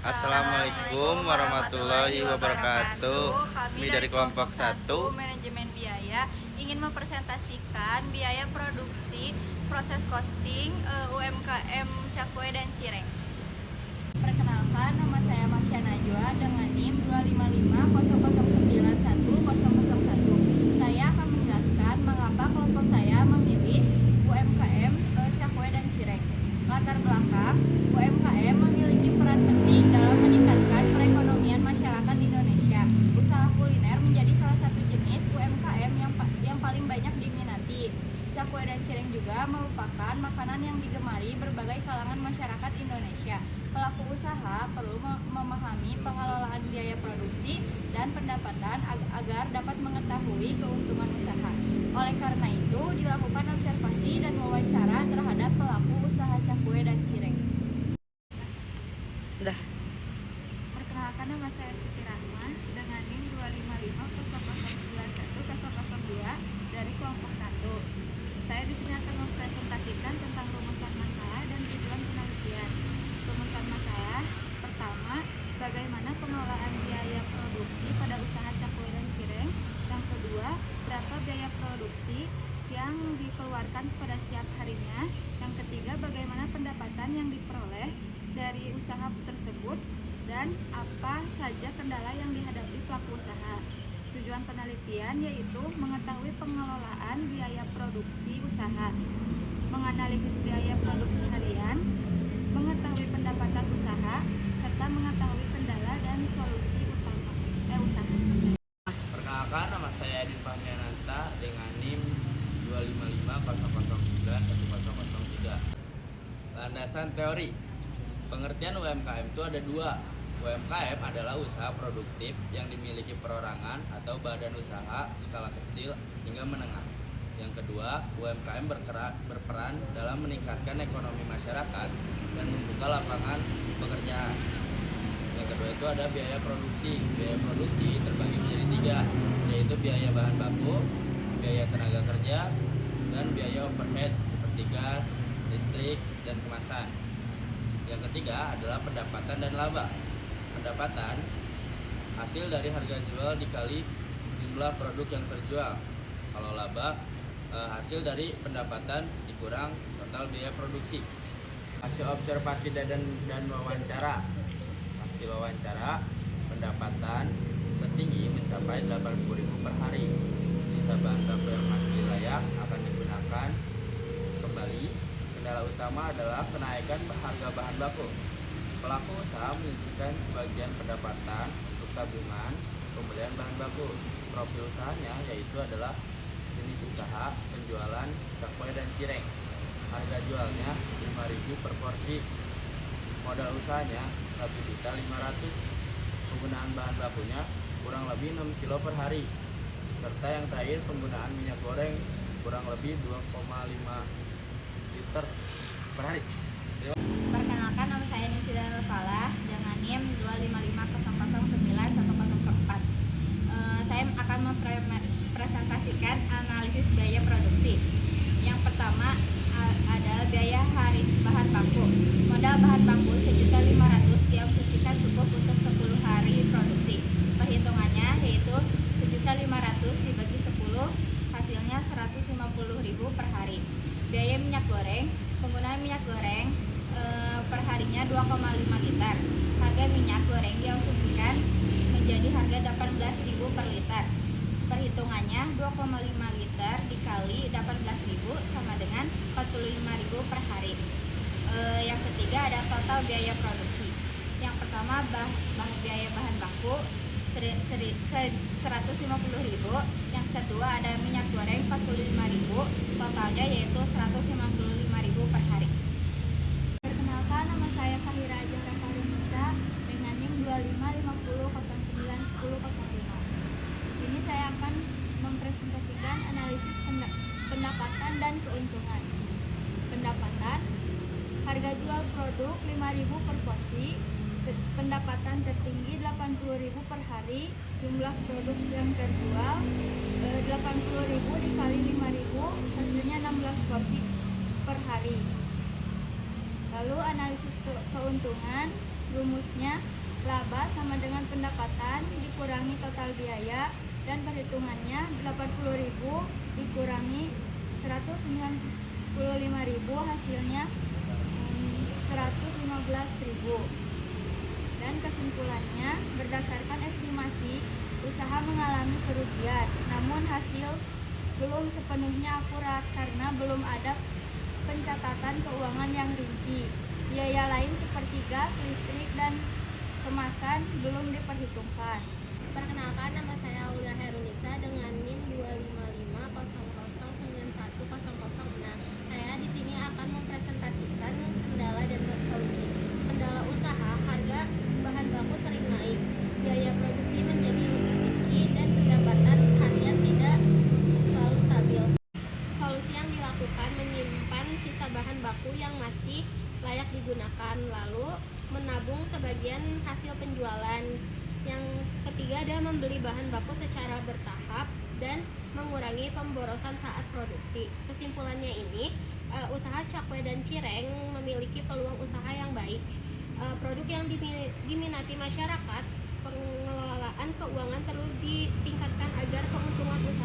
Assalamualaikum warahmatullahi wabarakatuh. Kami dari kelompok 1 Manajemen Biaya ingin mempresentasikan biaya produksi proses costing UMKM Cakwe dan Cireng. Perkenalkan, nama saya Marsya Najwa dengan NIM 25500910001. Saya akan menjelaskan mengapa kelompok saya memilih UMKM Cakwe dan Cireng. Latar belakang, UMKM memiliki peran penting dalam meningkatkan perekonomian masyarakat Indonesia. Usaha kuliner menjadi salah satu jenis UMKM yang paling banyak diminati. Cakwe dan cireng juga merupakan makanan yang digemari berbagai kalangan masyarakat Indonesia. Pelaku usaha perlu memahami pengelolaan biaya produksi dan pendapatan agar dapat mengetahui keuntungan usaha. Oleh karena itu, dilakukan observasi dan wawancara terhadap pelaku usaha cakwe dan cireng. Perkenalkan, nama saya Siti Rahma dengan NIM 25500910002 dari kelompok 1. Saya di sini akan mempresentasikan tentang rumusan masalah dan tujuan penelitian. Rumusan masalah pertama, bagaimana pengelolaan biaya produksi pada usaha cakwe dan cireng. Yang kedua, berapa biaya produksi yang dikeluarkan pada setiap harinya. Yang ketiga, bagaimana pendapatan yang diperoleh dari usaha tersebut dan apa saja kendala yang dihadapi pelaku usaha. Tujuan penelitian yaitu mengetahui pengelolaan biaya produksi usaha, menganalisis biaya produksi harian, mengetahui pendapatan usaha, serta mengetahui kendala dan solusi utama usaha. Perkenalkan, nama saya Edin Fahmiananta dengan NIM 25500091003. Landasan teori. Pengertian UMKM itu ada dua. UMKM adalah usaha produktif yang dimiliki perorangan atau badan usaha skala kecil hingga menengah. Yang kedua, UMKM berperan dalam meningkatkan ekonomi masyarakat dan membuka lapangan pekerjaan. Yang kedua itu ada biaya produksi. Biaya produksi terbagi menjadi tiga, yaitu biaya bahan baku, biaya tenaga kerja, dan biaya overhead seperti gas, listrik, dan kemasan. Yang ketiga adalah pendapatan dan laba. Pendapatan hasil dari harga jual dikali jumlah produk yang terjual. Kalau laba hasil dari pendapatan dikurang total biaya produksi. Hasil observasi dan wawancara. Hasil wawancara, pendapatan tertinggi mencapai 80.000 per hari. Sisa bahan baku yang masih layak akan digunakan kembali. Kendala utama adalah kenaikan harga bahan baku. Pelaku usaha menyisihkan sebagian pendapatan untuk tabungan pembelian bahan baku. Profil usahanya yaitu adalah jenis usaha penjualan cakwe dan cireng. Harga jualnya 5.000 per porsi. Modal usahanya 1.500.000. Penggunaan bahan bakunya kurang lebih 6 kilo per hari. Serta yang terakhir, penggunaan minyak goreng kurang lebih 2,5 liter per hari. Perkenalkan, nama saya Nisida Nurfalah dengan NIM 25500091004. Saya akan mempresentasikan analisis biaya produksi. Yang pertama adalah biaya hari bahan baku. Modal bahan baku 1.500.000 diasumsikan cukup untuk 10 hari produksi. Perhitungannya yaitu 1.500.000 dibagi 10, hasilnya 150.000 per hari. Biaya minyak goreng, penggunaan minyak goreng per harinya 2,5 liter. Harga minyak goreng diasumsikan menjadi harga 18.000 per liter. Perhitungannya 2,5 liter dikali 18.000 sama dengan 45.000 per hari. Yang ketiga ada total biaya produksi. Yang pertama biaya bahan baku 150.000. Yang kedua ada minyak goreng 45.000. Totalnya yaitu 150.000 per hari. Perkenalkan, nama saya Fahira Azhara Farunisa dengan NIM 25500091005. Di sini saya akan mempresentasikan analisis pendapatan dan keuntungan. Pendapatan, harga jual produk 5.000 per porsi. Pendapatan tertinggi 80.000 per hari. Jumlah produk yang terjual 80.000 dikali 5.000, hasilnya 16 porsi per hari. Lalu analisis keuntungan, rumus rumusnya laba sama dengan pendapatan dikurangi total biaya, dan perhitungannya 80.000 dikurangi 195.000 hasilnya 115.000. Dan kesimpulannya, berdasarkan estimasi, usaha mengalami kerugian, namun hasil belum sepenuhnya akurat karena belum ada pencatatan keuangan yang rinci. Biaya lain seperti gas, listrik, dan kemasan belum diperhitungkan. Perkenalkan, nama saya Aulia Herunisa dengan NIM 25500910006. Saya di sini akan mempresentasikan kendala dan solusi. Kendala usaha, harga bahan baku sering naik, biaya produksi menjadi lebih tinggi, dan pendapatan harian tidak selalu stabil. Solusi yang dilakukan menyimpan sisa bahan baku yang masih layak digunakan, lalu menabung sebagian hasil penjualan. Yang ketiga adalah membeli bahan baku secara bertahap dan mengurangi pemborosan saat produksi. Kesimpulannya ini, usaha cakwe dan cireng memiliki peluang usaha yang baik. Produk yang diminati masyarakat, pengelolaan keuangan perlu ditingkatkan agar keuntungan usaha